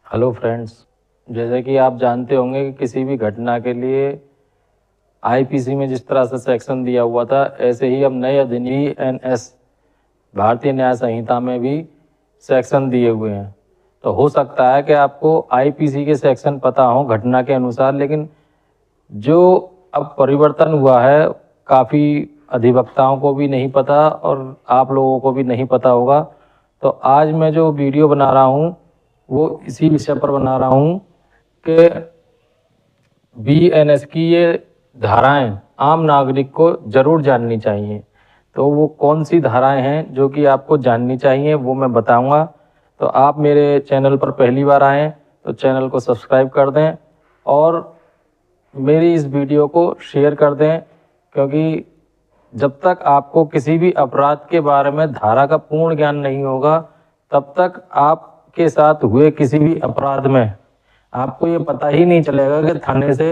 Hello friends, जैसे कि आप जानते होंगे कि किसी भी घटना के लिए आईपीसी में जिस तरह से सेक्शन दिया हुआ था, ऐसे ही अब नए अधिनियम एनएस भारतीय न्याय संहिता में भी सेक्शन दिए हुए हैं। तो हो सकता है कि आपको आईपीसी के सेक्शन पता हो घटना के अनुसार, लेकिन जो अब परिवर्तन हुआ है काफ़ी अधिवक्ताओं को भी नहीं पता और आप लोगों को भी नहीं पता होगा। तो आज मैं जो वीडियो बना रहा हूँ वो इसी विषय पर बना रहा हूँ कि बीएनएस की ये धाराएं आम नागरिक को जरूर जाननी चाहिए। तो वो कौन सी धाराएं हैं जो कि आपको जाननी चाहिए वो मैं बताऊंगा। तो आप मेरे चैनल पर पहली बार आएँ तो चैनल को सब्सक्राइब कर दें और मेरी इस वीडियो को शेयर कर दें, क्योंकि जब तक आपको किसी भी अपराध के बारे में धारा का पूर्ण ज्ञान नहीं होगा तब तक आपके साथ हुए किसी भी अपराध में आपको ये पता ही नहीं चलेगा कि थाने से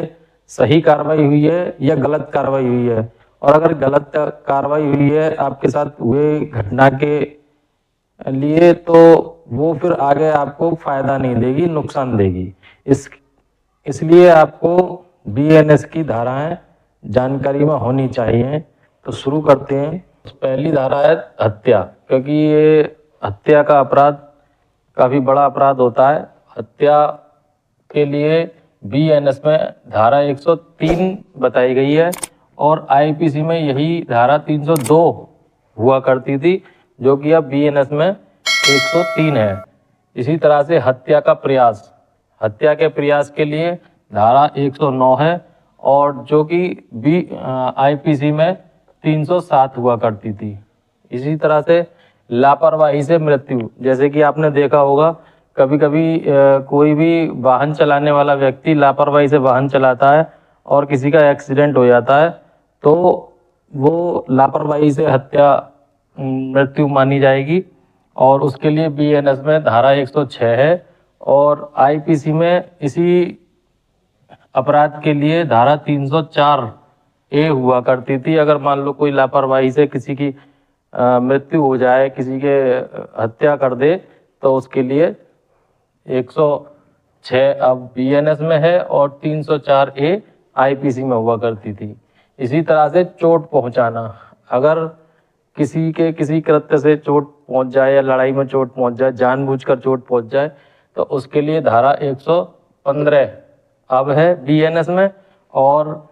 सही कार्रवाई हुई है या गलत कार्रवाई हुई है। और अगर गलत कार्रवाई हुई है आपके साथ हुए घटना के लिए तो वो फिर आगे आपको फायदा नहीं देगी, नुकसान देगी। इसलिए आपको बीएनएस की धाराएं जानकारी में होनी चाहिए। तो शुरू करते हैं। पहली धारा है हत्या, क्योंकि ये हत्या का अपराध काफ़ी बड़ा अपराध होता है। हत्या के लिए बीएनएस में धारा 103 बताई गई है और आईपीसी में यही धारा 302 हुआ करती थी, जो कि अब बीएनएस में 103 है। इसी तरह से हत्या का प्रयास, हत्या के प्रयास के लिए धारा 109 है और जो कि आईपीसी में 307 हुआ करती थी। इसी तरह से लापरवाही से मृत्यु, जैसे कि आपने देखा होगा कभी कभी कोई भी वाहन चलाने वाला व्यक्ति लापरवाही से वाहन चलाता है और किसी का एक्सीडेंट हो जाता है तो वो लापरवाही से हत्या मृत्यु मानी जाएगी और उसके लिए बीएनएस में धारा 106 है और आईपीसी में इसी अपराध के लिए धारा 304 ए हुआ करती थी। अगर मान लो कोई लापरवाही से किसी की मृत्यु हो जाए, किसी के हत्या कर दे, तो उसके लिए 106 अब बीएनएस में है और 304 ए आईपीसी में हुआ करती थी। इसी तरह से चोट पहुंचाना, अगर किसी के किसी कृत्य से चोट पहुंच जाए या लड़ाई में चोट पहुंच जाए, जानबूझकर चोट पहुंच जाए, तो उसके लिए धारा 115 अब है बीएनएस में और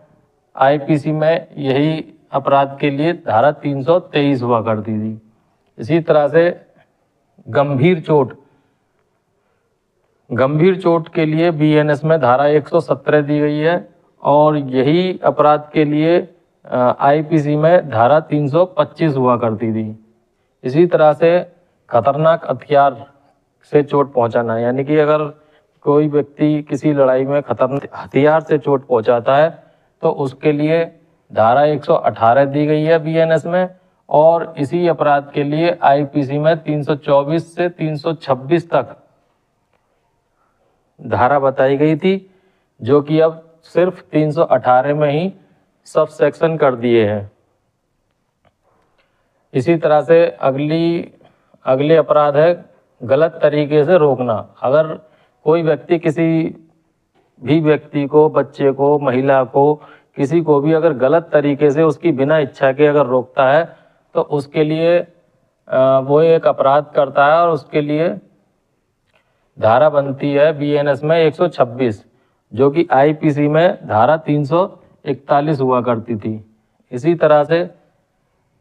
आईपीसी में यही अपराध के लिए धारा 323 हुआ करती थी। इसी तरह से गंभीर चोट, गंभीर चोट के लिए बीएनएस में धारा 117 दी गई है और यही अपराध के लिए आईपीसी में धारा 325 हुआ करती थी। इसी तरह से खतरनाक हथियार से चोट पहुंचाना, यानी कि अगर कोई व्यक्ति किसी लड़ाई में खतरनाक हथियार से चोट पहुंचाता है तो उसके लिए धारा 118 दी गई है बीएनएस में और इसी अपराध के लिए आईपीसी में 324 से 326 तक धारा बताई गई थी, जो कि अब सिर्फ 318 में ही सब सेक्शन कर दिए हैं। इसी तरह से अगले अपराध है गलत तरीके से रोकना। अगर कोई व्यक्ति किसी भी व्यक्ति को, बच्चे को, महिला को, किसी को भी अगर गलत तरीके से उसकी बिना इच्छा के अगर रोकता है तो उसके लिए वो एक अपराध करता है और उसके लिए धारा बनती है बीएनएस में 126, जो कि आईपीसी में धारा 341 हुआ करती थी। इसी तरह से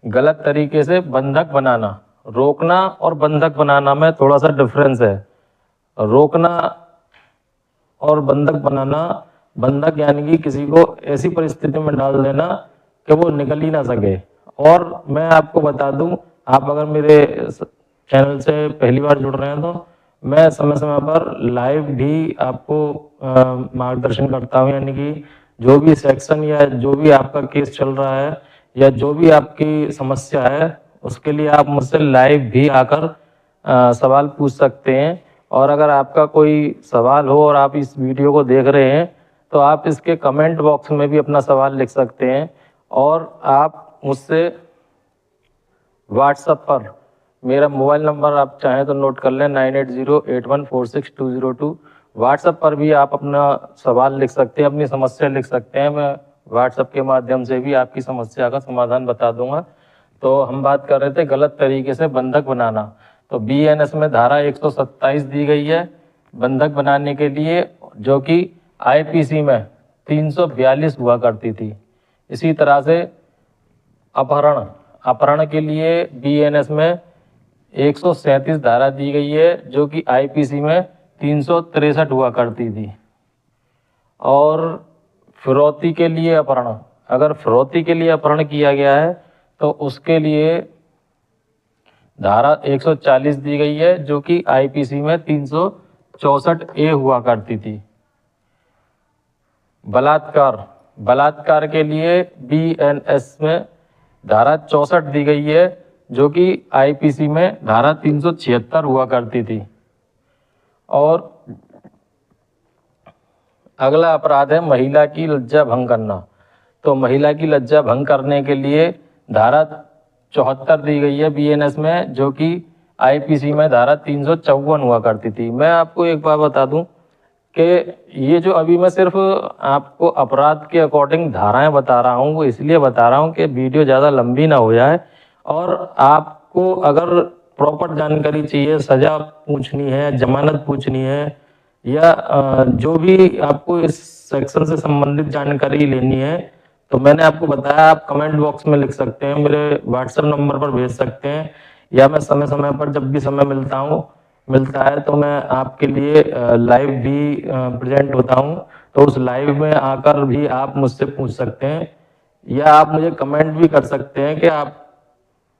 गलत तरीके से बंधक बनाना, रोकना और बंधक बनाना में थोड़ा सा डिफरेंस है। रोकना और बंधक बनाना, बंधक यानी कि किसी को ऐसी परिस्थिति में डाल देना कि वो निकल ही ना सके। और मैं आपको बता दूं, आप अगर मेरे चैनल से पहली बार जुड़ रहे हैं तो मैं समय समय पर लाइव भी आपको मार्गदर्शन करता हूं, यानी कि जो भी सेक्शन या जो भी आपका केस चल रहा है या जो भी आपकी समस्या है उसके लिए आप मुझसे लाइव भी आकर सवाल पूछ सकते हैं। और अगर आपका कोई सवाल हो और आप इस वीडियो को देख रहे हैं तो आप इसके कमेंट बॉक्स में भी अपना सवाल लिख सकते हैं और आप मुझसे व्हाट्सएप पर मेरा मोबाइल नंबर आप चाहें तो नोट कर लें 9808146202। व्हाट्सएप पर भी आप अपना सवाल लिख सकते हैं, अपनी समस्या लिख सकते हैं। मैं व्हाट्सएप के माध्यम से भी आपकी समस्या का समाधान बता दूंगा। तो हम बात कर रहे थे गलत तरीके से बंधक बनाना। तो BNS में धारा 127 दी गई है बंधक बनाने के लिए, जो कि IPC में 342 हुआ करती थी। इसी तरह से अपहरण के लिए BNS में 137 धारा दी गई है, जो कि IPC में 363 हुआ करती थी। और फिरौती के लिए अपहरण, अगर फिरौती के लिए अपहरण किया गया है तो उसके लिए धारा 140 दी गई है, जो कि IPC में 364A हुआ करती थी। बलात्कार के लिए BNS में धारा 64 दी गई है, जो कि IPC में धारा 376 हुआ करती थी। और अगला अपराध है महिला की लज्जा भंग करना। तो महिला की लज्जा भंग करने के लिए धारा 74 दी गई है BNS में, जो कि IPC में धारा 354 हुआ करती थी। मैं आपको एक बात बता दूं कि ये जो अभी मैं सिर्फ आपको अपराध के अकॉर्डिंग धाराएं बता रहा हूँ, वो इसलिए बता रहा हूँ कि वीडियो ज़्यादा लंबी ना हो जाए। और आपको अगर प्रॉपर जानकारी चाहिए, सज़ा पूछनी है, जमानत पूछनी है, या जो भी आपको इस सेक्शन से संबंधित जानकारी लेनी है, तो मैंने आपको बताया आप कमेंट बॉक्स में लिख सकते हैं, मेरे व्हाट्सएप नंबर पर भेज सकते हैं, या मैं समय समय पर जब भी समय मिलता है तो मैं आपके लिए लाइव भी प्रेजेंट होता हूं। तो उस लाइव में आकर भी आप मुझसे पूछ सकते हैं, या आप मुझे कमेंट भी कर सकते हैं कि आप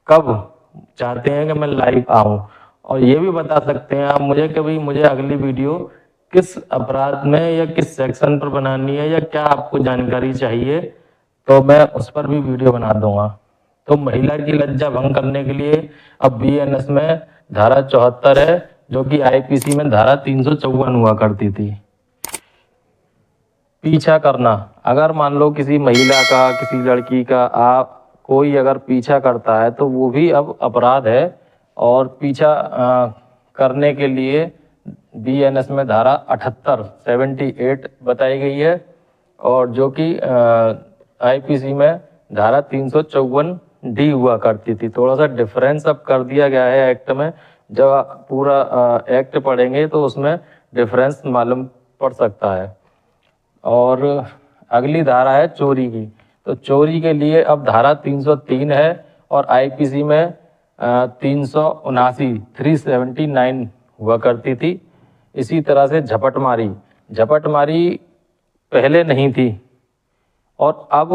कब चाहते हैं कि मैं लाइव आऊं। और ये भी बता सकते हैं आप मुझे कि भाई मुझे अगली वीडियो किस अपराध में या किस सेक्शन पर बनानी है, या क्या आपको जानकारी चाहिए, तो मैं उस पर भी वीडियो बना दूंगा। तो महिला की लज्जा भंग करने के लिए अब BNS में धारा 74 है, जो कि IPC में धारा 354 हुआ करती थी। पीछा करना, अगर मान लो किसी महिला का, किसी लड़की का कोई अगर पीछा करता है तो वो भी अब अपराध है। और पीछा करने के लिए BNS में धारा 78 बताई गई है, और जो कि IPC में धारा 354D हुआ करती थी। थोड़ा सा डिफरेंस अब कर दिया गया है एक्ट में। जब आप पूरा एक्ट पढ़ेंगे तो उसमें डिफरेंस मालूम पड़ सकता है। और अगली धारा है चोरी की। तो चोरी के लिए अब धारा 303 है, और IPC में 379 हुआ करती थी। इसी तरह से झपटमारी पहले नहीं थी, और अब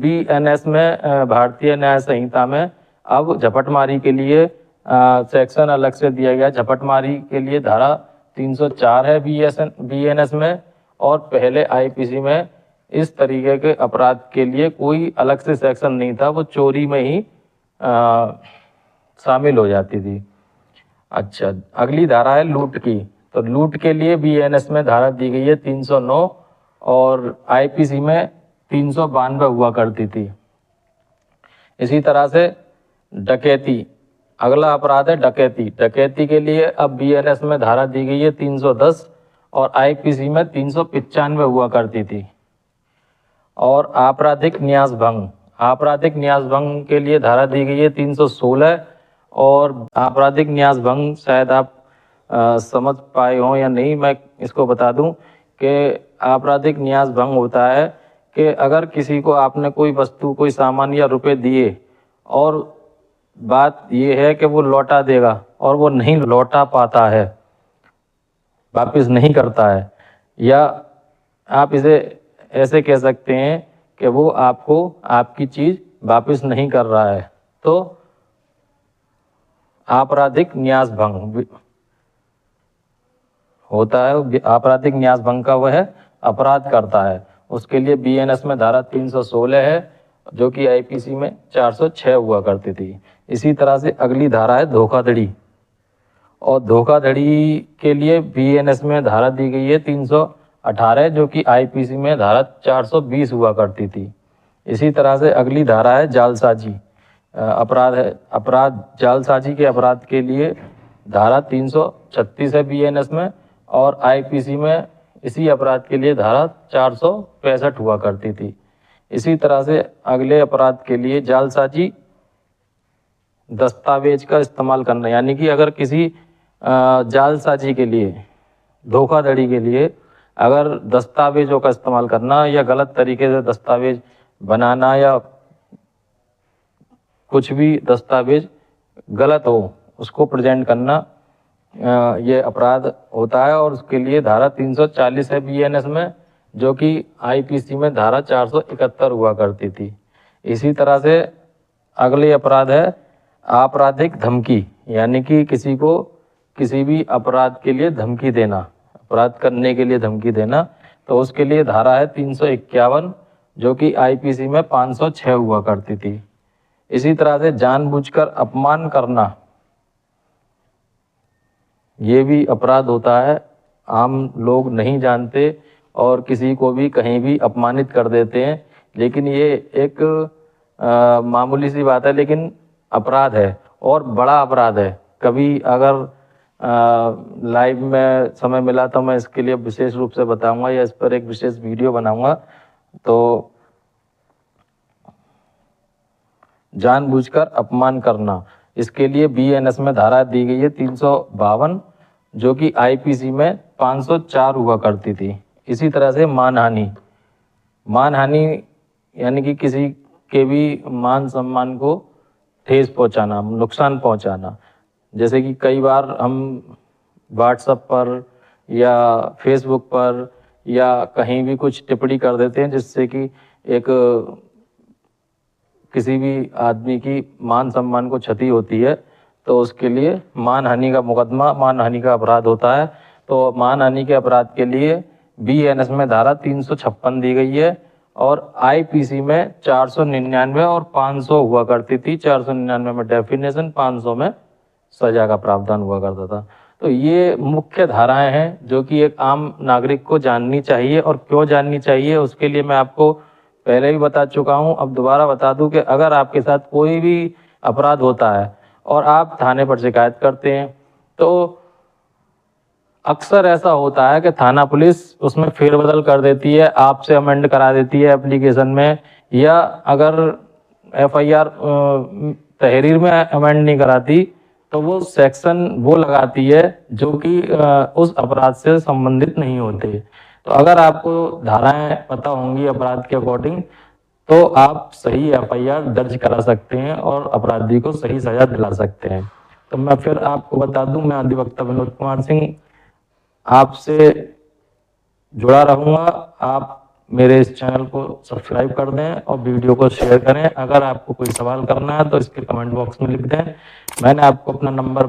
BNS में भारतीय न्याय संहिता में अब झपटमारी के लिए सेक्शन अलग से दिया गया। झपटमारी के लिए धारा 304 है BNS में, और पहले IPC में इस तरीके के अपराध के लिए कोई अलग से सेक्शन नहीं था, वो चोरी में ही शामिल हो जाती थी। अच्छा, अगली धारा है लूट की। तो लूट के लिए BNS में धारा दी गई है 309, और IPC में 392 हुआ करती थी। इसी तरह से डकैती, अगला अपराध है डकैती के लिए अब BNS में धारा दी गई है 310, और IPC में 395 हुआ करती थी। और आपराधिक न्यास भंग के लिए धारा दी गई है 316, और आपराधिक न्यास भंग शायद आप समझ पाए हों या नहीं, मैं इसको बता दूं कि आपराधिक न्यास भंग होता है कि अगर किसी को आपने कोई वस्तु, कोई सामान या रुपए दिए, और बात ये है कि वो लौटा देगा और वो नहीं लौटा पाता है, वापस नहीं करता है, या आप इसे ऐसे कह सकते हैं कि वो आपको आपकी चीज वापस नहीं कर रहा है, तो आपराधिक न्यास भंग होता है। आपराधिक न्यास भंग का वह अपराध करता है। उसके लिए BNS में धारा 316 है, जो कि IPC में 406 हुआ करती थी। इसी तरह से अगली धारा है धोखाधड़ी, और धोखाधड़ी के लिए BNS में धारा दी गई है 318, जो कि IPC में धारा 420 हुआ करती थी। इसी तरह से अगली धारा है जालसाजी। अपराध है। अपराध जालसाजी के अपराध के लिए धारा 336 है बीएनएस में, और आईपीसी में इसी अपराध के लिए धारा 465 हुआ करती थी। इसी तरह से अगले अपराध के लिए जालसाजी दस्तावेज का इस्तेमाल करना, यानी कि अगर किसी जालसाजी के लिए, धोखाधड़ी के लिए अगर दस्तावेजों का इस्तेमाल करना या गलत तरीके से दस्तावेज बनाना या कुछ भी दस्तावेज गलत हो उसको प्रेजेंट करना, ये अपराध होता है। और उसके लिए धारा 340 है बीएनएस में, जो कि आईपीसी में धारा 471 हुआ करती थी। इसी तरह से अगले अपराध है आपराधिक धमकी, यानी कि किसी को किसी भी अपराध के लिए धमकी देना, अपराध करने के लिए धमकी देना, तो उसके लिए धारा है 351, जो कि आईपीसी में 506 हुआ करती थी। इसी तरह से जानबूझकर अपमान करना, ये भी अपराध होता है। आम लोग नहीं जानते और किसी को भी कहीं भी अपमानित कर देते हैं, लेकिन ये एक मामूली सी बात है, लेकिन अपराध है और बड़ा अपराध है। कभी अगर लाइव में समय मिला तो मैं इसके लिए विशेष रूप से बताऊंगा या इस पर एक विशेष वीडियो बनाऊंगा। तो जानबूझकर अपमान करना, इसके लिए बीएनएस में धारा दी गई है 352, जो कि आईपीसी में 504 हुआ करती थी। इसी तरह से मानहानि, मानहानि यानी कि किसी के भी मान सम्मान को ठेस पहुंचाना, नुकसान पहुंचाना। जैसे कि कई बार हम व्हाट्सएप पर या फेसबुक पर या कहीं भी कुछ टिप्पणी कर देते हैं जिससे कि एक किसी भी आदमी की मान सम्मान को क्षति होती है, तो उसके लिए मानहानि का मुकदमा, मानहानि का अपराध होता है। तो मानहानि के अपराध के लिए बीएनएस में धारा 356 दी गई है और आईपीसी में 499 और 500 हुआ करती थी। 499 में डेफिनेशन, 500 में सजा का प्रावधान हुआ करता था। तो ये मुख्य धाराएं हैं जो कि एक आम नागरिक को जाननी चाहिए। और क्यों जाननी चाहिए उसके लिए मैं आपको पहले भी बता चुका हूं, अब दोबारा बता दूं कि अगर आपके साथ कोई भी अपराध होता है और आप थाने पर शिकायत करते हैं, तो अक्सर ऐसा होता है कि थाना पुलिस उसमें फेरबदल कर देती है, आपसे अमेंड करा देती है एप्लीकेशन में, या अगर एफआईआर तहरीर में अमेंड नहीं कराती तो वो सेक्शन वो लगाती है जो कि उस अपराध से संबंधित नहीं होते। तो अगर आपको धाराएं पता होंगी अपराध के अकॉर्डिंग, तो आप सही एफआईआर दर्ज करा सकते हैं और अपराधी को सही सजा दिला सकते हैं। तो मैं फिर आपको बता दूं, मैं अधिवक्ता विनोद कुमार सिंह आपसे जुड़ा रहूंगा। आप मेरे इस चैनल को सब्सक्राइब कर दें और वीडियो को शेयर करें। अगर आपको कोई सवाल करना है तो इसके कमेंट बॉक्स में लिख दें। मैंने आपको अपना नंबर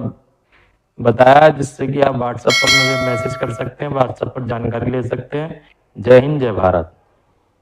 बताया जिससे कि आप व्हाट्सएप पर मुझे मैसेज कर सकते हैं, व्हाट्सएप पर जानकारी ले सकते हैं। जय हिंद, जय भारत।